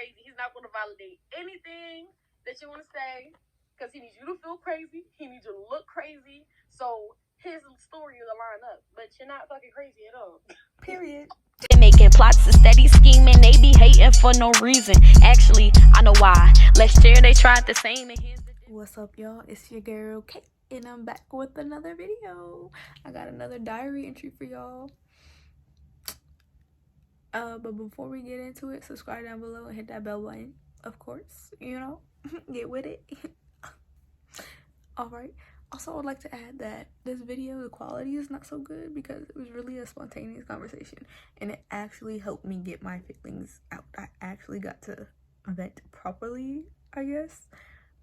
crazy. He's not going to validate anything that you want to say because he needs you to feel crazy. He needs you to look crazy. So his story will line up. But you're not fucking crazy at all. Period. Making plots and steady scheming. They be hating for no reason. Actually, I know why. Last year they tried the same. And what's up, y'all? It's your girl Kate, and I'm back with another video. I got another diary entry for y'all. But before we get into it, subscribe down below and hit that bell button. Of course, you know, get with it. All right. Also, I would like to add that this video, the quality is not so good because it was really a spontaneous conversation, and it actually helped me get my feelings out. I actually got to vent properly, I guess.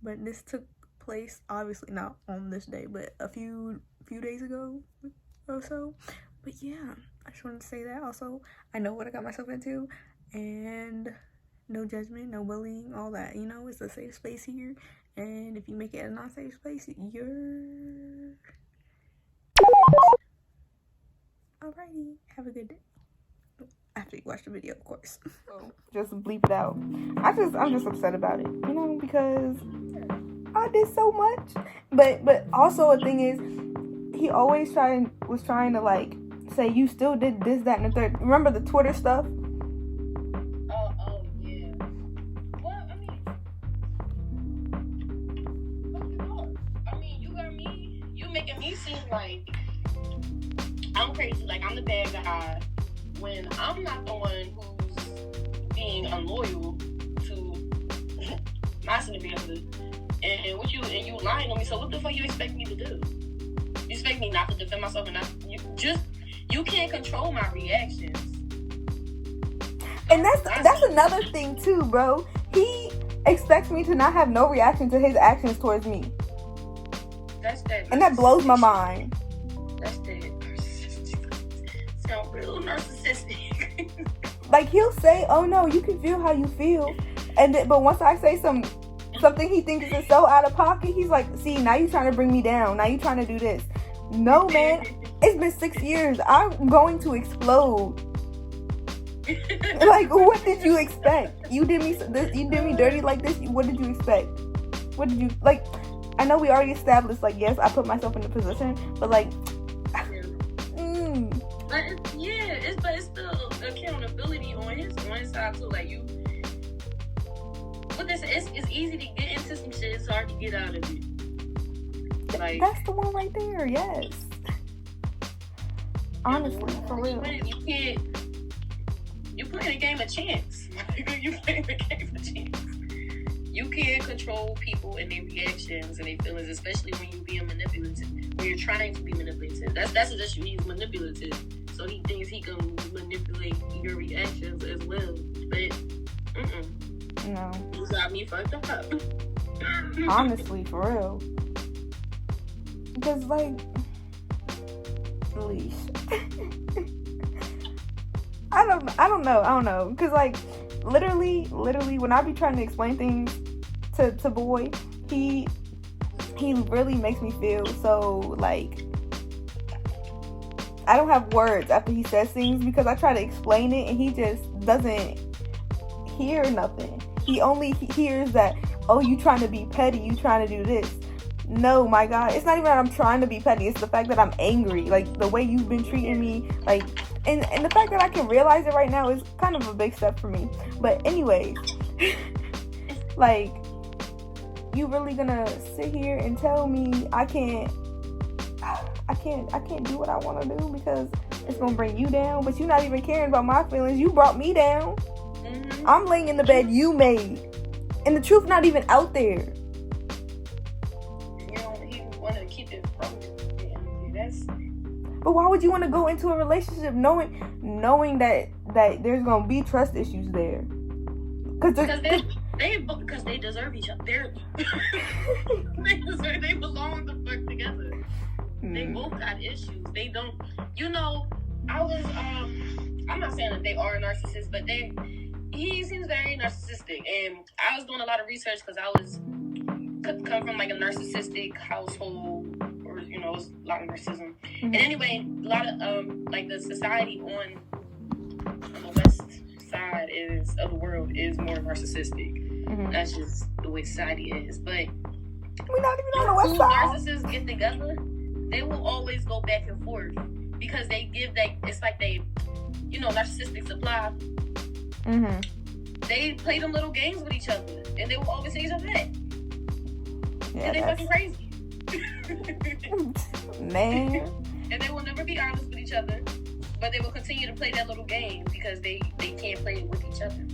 But this took place, obviously not on this day, but a few days ago or so. But yeah, I just wanted to say that. Also, I know what I got myself into, and no judgment, no bullying, all that. You know, it's a safe space here, and if you make it a non-safe space, you're... Alrighty, have a good day. After you watch the video, of course. So, just bleep it out. I'm just upset about it, you know, because I did so much. But also a thing is, he always was trying to like say you still did this, that, and the third. Remember the Twitter stuff? Oh yeah. Well, I mean, you got me. You making me seem like I'm crazy, like I'm the bad guy, when I'm not the one who's being unloyal to my significant other. And you lying on me. So what the fuck you expect me to do? You expect me not to defend myself and you can't control my reactions. And that's another thing too, bro. He expects me to not have no reaction to his actions towards me. And that blows my mind. That's that narcissistic. Sound real narcissistic. Like, he'll say, "Oh no, you can feel how you feel," but once I say something he thinks is so out of pocket, he's like, "See, now you trying to bring me down. Now you trying to do this." No, man. It's been 6 years. I'm going to explode. Like, what did you expect? You did me dirty like this. What did you expect? What did you like? I know we already established, like, yes, I put myself in the position, but like, But it's still accountability on his side too. Like you, but it's easy to get into some shit. It's hard to get out of it. Like that's the one right there. Yes. Honestly, for real. You playing a game of chance. You playing a game of chance. You can't control people and their reactions and their feelings, especially when you're being manipulative. When you're trying to be manipulative, that's his issue. He's manipulative, so he thinks he can manipulate your reactions as well. But no, you got me fucked up. Honestly, for real. Because like, leash. I don't know. Because like, literally, when I be trying to explain things to boy, he really makes me feel so like I don't have words after he says things, because I try to explain it and he just doesn't hear nothing. He only hears that, oh, you trying to be petty, you trying to do this. No, my God, it's not even that I'm trying to be petty. It's the fact that I'm angry. Like, the way you've been treating me, like, and the fact that I can realize it right now is kind of a big step for me. But anyways, like, you really gonna sit here and tell me I can't do what I want to do because it's gonna bring you down? But you're not even caring about my feelings. You brought me down. I'm laying in the bed you made, and the truth not even out there. But why would you want to go into a relationship knowing that there's gonna be trust issues there? Because they deserve each other. They belong the fuck together. They both got issues. They don't. You know, I'm not saying that they are narcissists, but he seems very narcissistic, and I was doing a lot of research because I was come from like a narcissistic household. You know, it's a lot of narcissism. And anyway, a lot of like the society on the west side of the world is more narcissistic. That's just the way society is. But we're not even on the west two side. narcissists get together, they will always go back and forth because they give that. It's like they, narcissistic supply. They play them little games with each other, and they will always say each other that. Yeah, and they fucking crazy. Man. And they will never be honest with each other, but they will continue to play that little game because they can't play it with each other.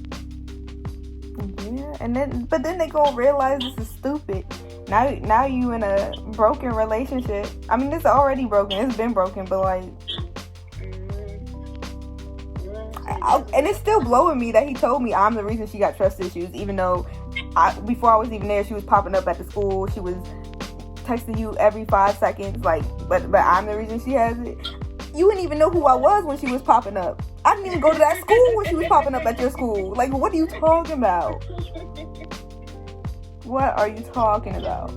Yeah, but then they go realize this is stupid. Now you in a broken relationship. I mean, it's already broken. It's been broken, but like, and it's still blowing me that he told me I'm the reason she got trust issues, even though before I was even there, she was popping up at the school. She was texting you every 5 seconds, like, but I'm the reason she has it. You didn't even know who I was when she was popping up. I didn't even go to that school when she was popping up at your school. Like, what are you talking about? What are you talking about?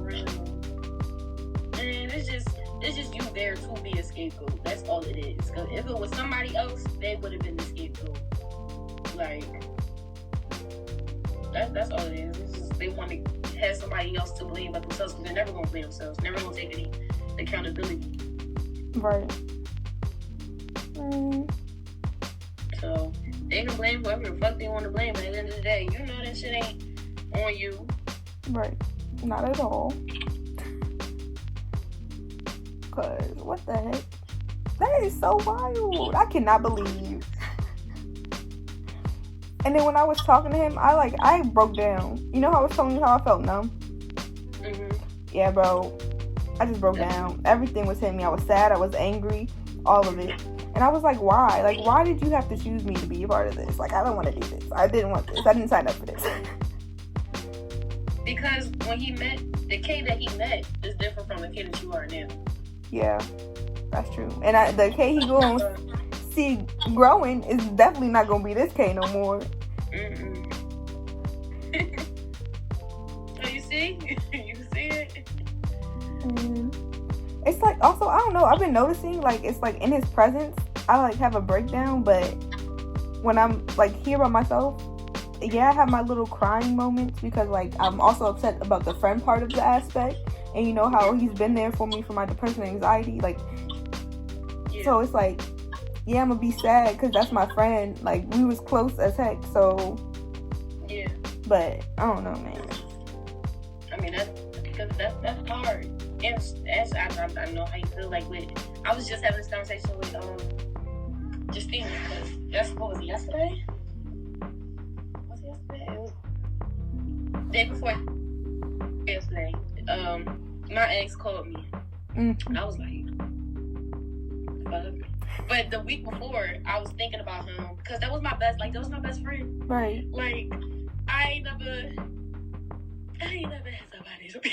And it's just you there to be a scapegoat. That's all it is. Because if it was somebody else, they would have been the scapegoat. Like, that's all it is. It's just they want to have somebody else to blame but themselves, because they're never going to blame themselves. Never going to take any accountability. Right. So they can blame whoever the fuck they want to blame, but at the end of the day, you know that shit ain't on you. Right. Not at all. Cause what the heck? That is so wild. I cannot believe. And then when I was talking to him, I broke down. You know how I was telling you how I felt numb? Yeah, bro. I just broke down. Everything was hitting me. I was sad. I was angry. All of it. And I was like, why? Like, why did you have to choose me to be a part of this? Like, I don't want to do this. I didn't want this. I didn't sign up for this. Because when he met, the K that he met is different from the K that you are now. Yeah, that's true. And the K he going to see growing is definitely not going to be this K no more. So you see? You see it? It's like, also, I don't know, I've been noticing, like, it's like in his presence, I like have a breakdown, but when I'm like here by myself, yeah, I have my little crying moments because like I'm also upset about the friend part of the aspect, and you know how he's been there for me for my depression and anxiety, like, so it's like, yeah, I'm gonna be sad because that's my friend, like we was close as heck, so yeah, but I don't know, man. I mean, that's hard. And I know how you feel. Like I was just having this conversation with Justine, because what was it, yesterday? Was it yesterday? It was day before yesterday. My ex called me. And I was like, fuck. But the week before, I was thinking about him because that was my best friend. Right. Like I ain't never had somebody to be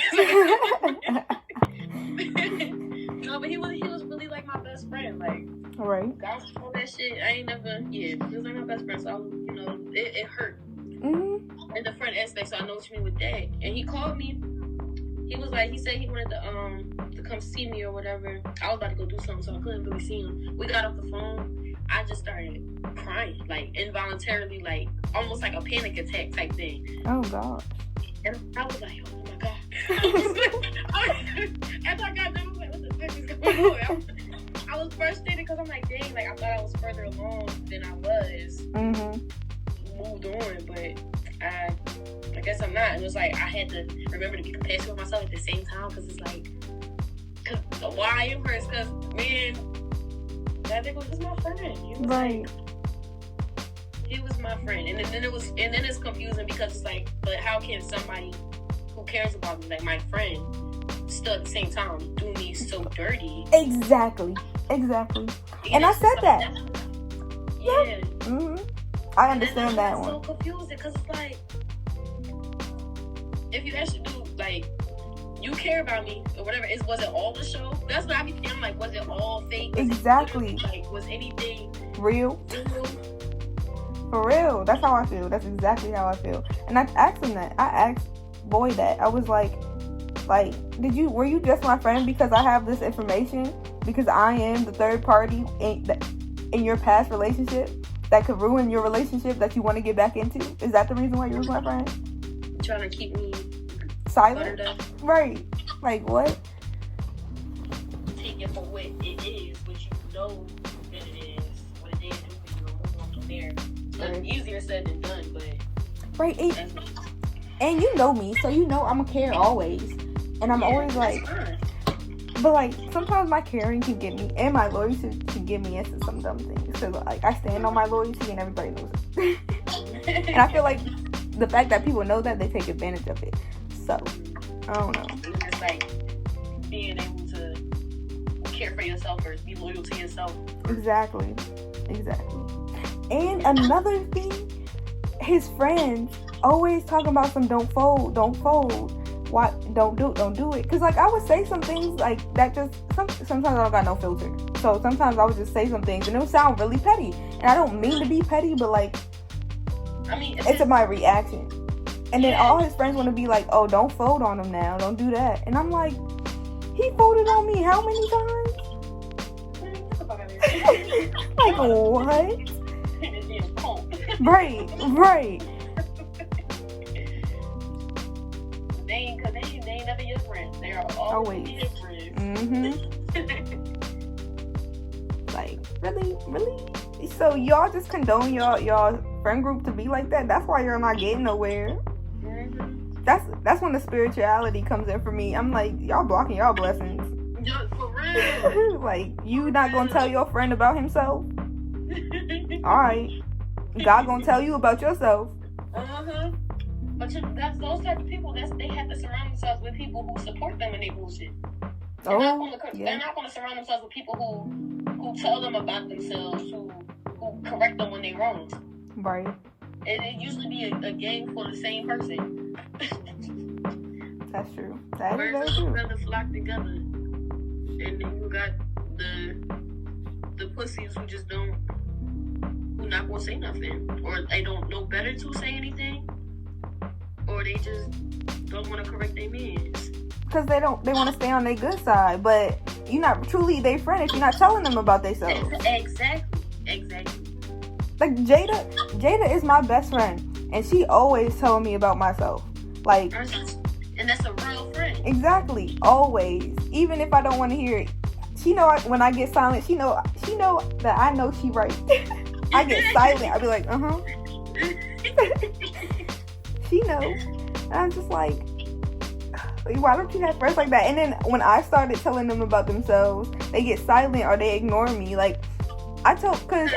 no, but he was really like my best friend. Like, right. God, all that shit. I ain't never. Yeah, he was like my best friend. So it hurt. In the friend aspect. So I know what you mean with that. And he called me. He was like, he said he wanted to come see me or whatever. I was about to go do something, so I couldn't really see him. We got off the phone. I just started crying, like involuntarily, like almost like a panic attack type thing. Oh God. And I was like, oh my God. After I got done, I was like, what the fuck is going on? I was frustrated because I'm like, dang, like I thought I was further along than I was. Moved on, but I guess I'm not. And it was like, I had to remember to be compassionate with myself at the same time, because it's like, why I am hurt is because, man, that nigga was my friend. He was right. Like, he was my friend, and then it's confusing because it's like, but how can somebody who cares about me, like my friend, still at the same time do me so dirty? Exactly. And I said that. Yeah. I understand that one. So confusing because it's like, if you actually do, like, you care about me or whatever, was it all the show? That's what I be thinking. I'm like, was it all fake? Exactly. Like, was anything real? For real. That's how I feel. That's exactly how I feel. And I asked him that. I asked Boy that. I was like, were you just my friend because I have this information? Because I am the third party in your past relationship? that could ruin your relationship that you want to get back into? Is that the reason why you was my friend? Trying to keep me silent? Right. Like, what? Take it for what it is, what you know that it is, what it is, and move on from there. It's easier said than done, but... Right. And you know me, so you know I'm a care always. And I'm always like... But, like, sometimes my caring can get me, and my loyalty can get me into some dumb things. Because, like, I stand on my loyalty, and everybody knows it. And I feel like the fact that people know that, they take advantage of it. So, I don't know. And it's like being able to care for yourself first, be loyal to yourself. Exactly. And another thing, his friends always talking about some don't fold. Why don't do it? Because, like, I would say some things like that. Just sometimes I don't got no filter, so sometimes I would just say some things and it would sound really petty, and I don't mean to be petty, but, like, I mean, it's my reaction. And then all his friends want to be like, oh, don't fold on him now, don't do that. And I'm like, he folded on me how many times? Like, what? Right. They ain't never your friends. They are always your friends. Like, really? So y'all just condone y'all friend group to be like that? That's why you're not getting nowhere. That's when the spirituality comes in for me. I'm like, y'all blocking y'all blessings. Yeah, for real. Like, you not gonna tell your friend about himself? Alright. God gonna tell you about yourself. But that's those type of people. They have to surround themselves with people who support them in their bullshit. They're not going to surround themselves with people who tell them about themselves, who correct them when they're wrong. Right. It usually be a gang for the same person. That's true. That is very true. true. Rather flock together, and then you got the pussies who just don't, who not gonna say nothing, or they don't know better to say anything, or they just don't want to correct their mans. Because they want to stay on their good side, but you're not truly their friend if you're not telling them about themselves. Exactly. Like, Jada is my best friend, and she always telling me about myself. Like, and that's a real friend. Exactly, always. Even if I don't want to hear it, she know when I get silent. She know that I know she right. I get silent. I be like, She knows, and I'm just like, why don't you have friends like that? And then when I started telling them about themselves, they get silent or they ignore me. Like, because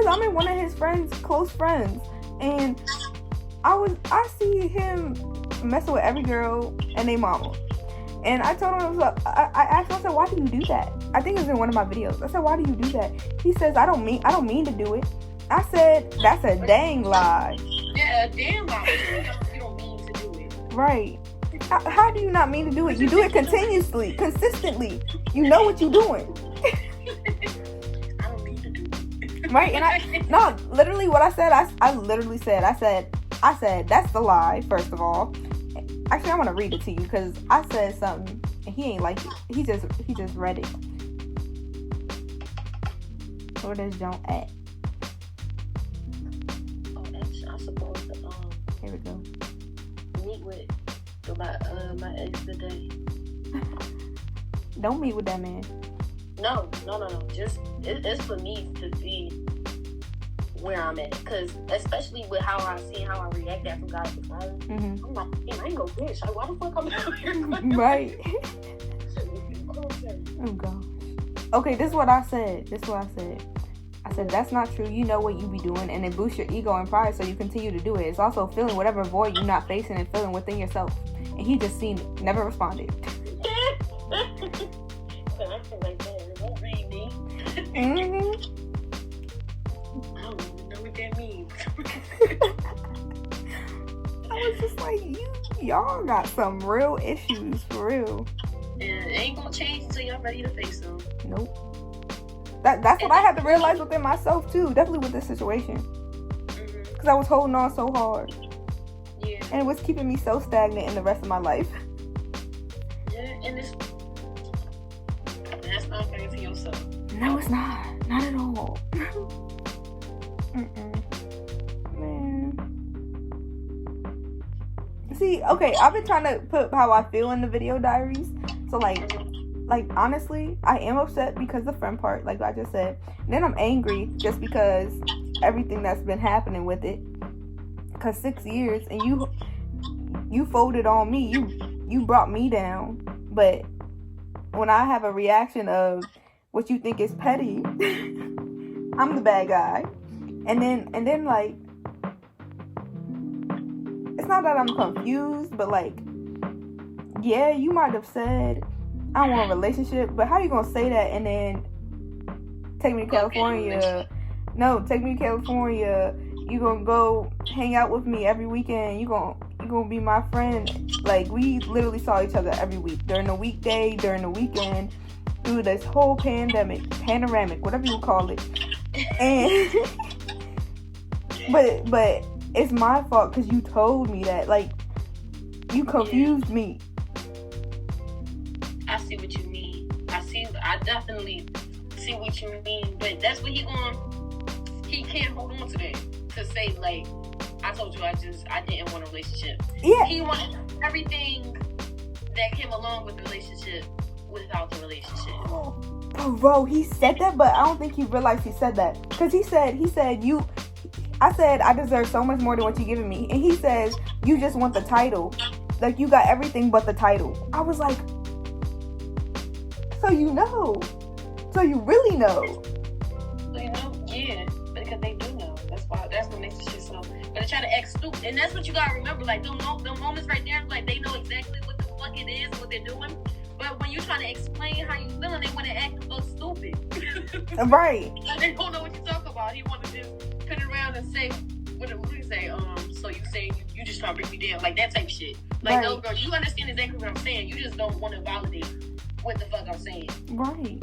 I'm in one of his close friends, and I see him messing with every girl and their mama. And I told him, I asked him, I said, why do you do that? I think it was in one of my videos. I said, why do you do that? He says, I don't mean to do it. I said, that's a dang lie. Yeah, a damn lie. You don't mean to do it. Right. How do you not mean to do it? You do it consistently. You know what you're doing. I don't mean to do it. Right? And literally what I said, I literally said, I said, that's the lie, first of all. Actually, I want to read it to you because I said something and he ain't like it. He just read it. Where does John at? I'm supposed to here we go. Meet with my ex today. Don't meet with that man. No. Just it's for me to see where I'm at, because especially with how I react after God the phone, I'm like, damn, I ain't no bitch. Like, why the fuck I'm out here? Right. Oh gosh. Okay, this is what I said. I said, that's not true. You know what you be doing, and it boosts your ego and pride, so you continue to do it. It's also filling whatever void you're not facing and filling within yourself. And he just seen it, never responded. I feel like that. Don't read me. I don't even know what that means. I was just like, y'all got some real issues, for real. And it ain't gonna change until y'all ready to face them. Nope. That's what I had to realize within myself too. Definitely with this situation, because I was holding on so hard. Yeah. And it was keeping me so stagnant in the rest of my life. Yeah, and that's not fair to yourself. No, it's not. Not at all. Man. See, okay, I've been trying to put how I feel in the video diaries. So, like honestly, I am upset because the friend part, like I just said. And then I'm angry just because everything that's been happening with it. Because 6 years, and you folded on me. You brought me down. But when I have a reaction of what you think is petty, I'm the bad guy. And then like, it's not that I'm confused, but like, yeah, you might have said I want a relationship, but how you gonna say that and then take me to California? No, take me to California. You gonna go hang out with me every weekend. You gonna be my friend. Like, we literally saw each other every week, during the weekday, during the weekend, through this whole panoramic, whatever you call it. And but it's my fault because you told me that. Like, you confused me. I see what you mean. I definitely see what you mean. But that's what he can't hold on to that. To say, like, I told you I didn't want a relationship. Yeah. He wanted everything that came along with the relationship without the relationship. Bro, he said that, but I don't think he realized he said that. Because he said, I said, I deserve so much more than what you're giving me. And he says, you just want the title. Like, you got everything but the title. I was like, so you know. So you really know. So you know, yeah. Because they do know. That's what makes the shit so. But they try to act stupid. And that's what you gotta remember. Like, the moments right there, like, they know exactly what the fuck it is, what they're doing. But when you're trying to explain how you feeling, they want to act so stupid. Right. Like, they don't know what you're talking about. He want to just put it around and say, what do you say? So you say you just trying to bring me down, like that type of shit. Like, no, girl, you understand exactly what I'm saying. You just don't want to validate what the fuck I'm saying. Right.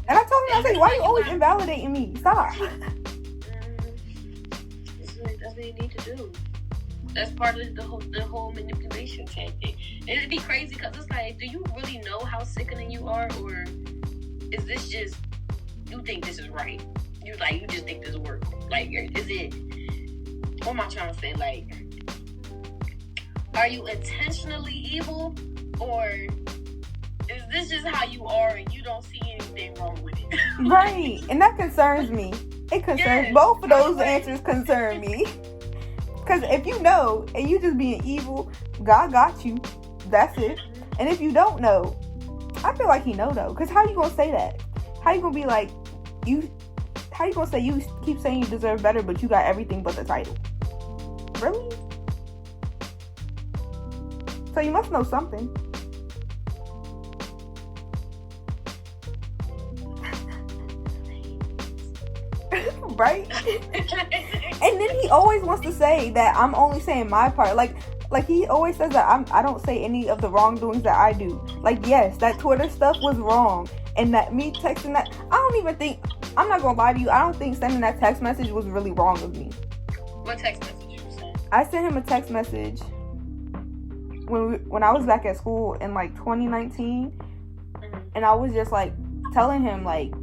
And I told him, I said, why are you always invalidating me? Stop. That's what you need to do. That's part of the whole manipulation tactic. And it'd be crazy because it's like, do you really know how sickening you are, or is this just you think this is right? You just think this works? Like, is it? What am I trying to say? Like, are you intentionally evil, or is this just how you are and you don't see anything wrong with it? Right, and that concerns me. It concerns both of those answers concern me. Because if you know and you just being evil, God got you. That's it. And if you don't know, I feel like he know though. Because how you gonna say that? How you gonna be like how you gonna say you keep saying you deserve better, but you got everything but the title? Really? So you must know something. Right? And then he always wants to say that I'm only saying my part. Like he always says that I don't say any of the wrongdoings that I do. Like, yes, that Twitter stuff was wrong, and that me texting that, I don't even think, I'm not gonna lie to you, I don't think sending that text message was really wrong of me. What text message you sent? I sent him a text message when I was back at school in like 2019, and I was just like telling him like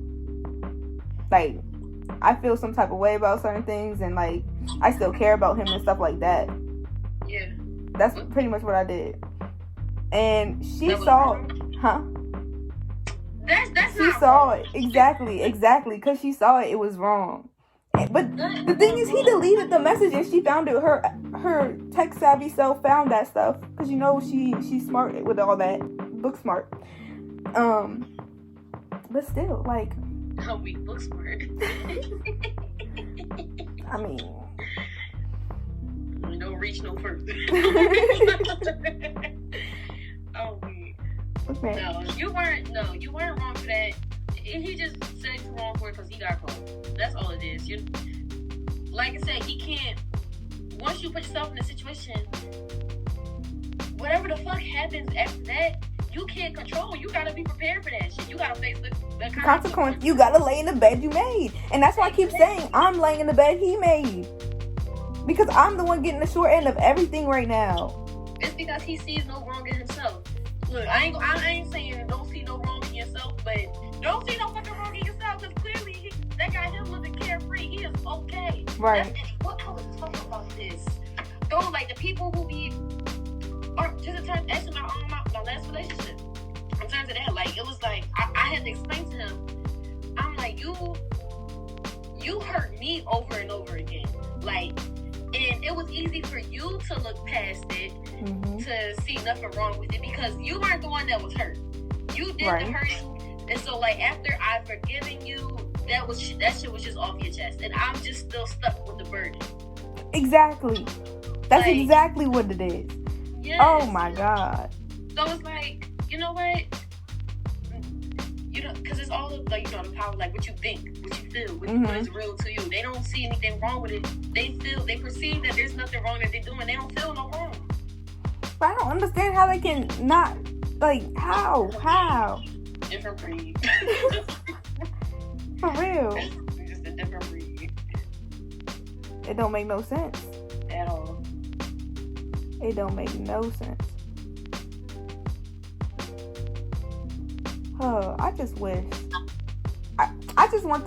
I feel some type of way about certain things, and like I still care about him and stuff like that. Yeah. That's pretty much what I did. And she saw it. Huh? That's she saw it. Exactly. Because she saw it was wrong. But the thing is, he deleted the message and she found it. Her tech savvy self found that stuff. Because you know she's smart with all that. Book smart. But still, like, how we book smart. I mean, don't reach no further. Oh, wait. Okay. No, you weren't wrong for that. He just said you're wrong for it because he got caught. That's all it is. Like I said, he can't. Once you put yourself in a situation, whatever the fuck happens after that, you can't control. You gotta be prepared for that shit. You gotta face the consequence. You gotta lay in the bed you made. And that's why I keep saying I'm laying in the bed he made. Because I'm the one getting the short end of everything right now. It's because he sees no wrong in himself. Look, I ain't saying don't see no wrong in yourself, but don't see no fucking wrong in yourself, because clearly okay. Right. What I was talking about this. Though, like, the people who be, or just in terms, actually, my last relationship, in terms of that, like, it was like, I had to explain to him, I'm like, you hurt me over and over again. Like, and it was easy for you to look past it, to see nothing wrong with it, because you weren't the one that was hurt. You did the hurting. And so, like, after I've forgiven you, that shit was just off your chest. And I'm just still stuck with the burden. Exactly. That's like, exactly what it is. Yes. Oh, my God. So it's like, you know what? You know, because it's all, like, you know, the power, like, what you think, what you feel, what is real to you. They don't see anything wrong with it. They perceive that there's nothing wrong that they're doing. They don't feel no wrong. But I don't understand how they can not, like, how? Different breed. For real. It's just a different breed. It don't make no sense. At all. It don't make no sense. Oh, I just wish. I just want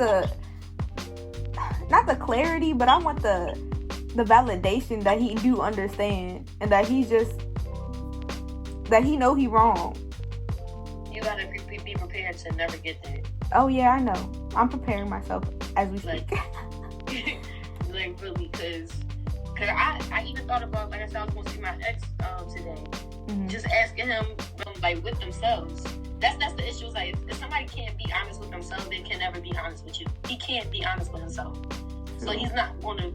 not the clarity, but I want the validation that he do understand, and that he know he wrong. You gotta be prepared to never get there. Oh yeah, I know. I'm preparing myself as we speak. Like really, cause I even thought about, like I said, I was gonna see my ex today, just asking him like with themselves. That's the issue. Is like, if somebody can't be honest with themselves, they can never be honest with you. He can't be honest with himself, so he's not gonna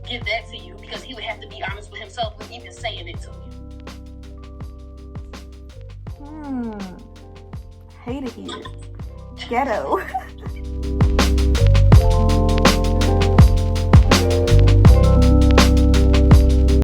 give that to you, because he would have to be honest with himself with even saying it to you. Hate it here. Ghetto.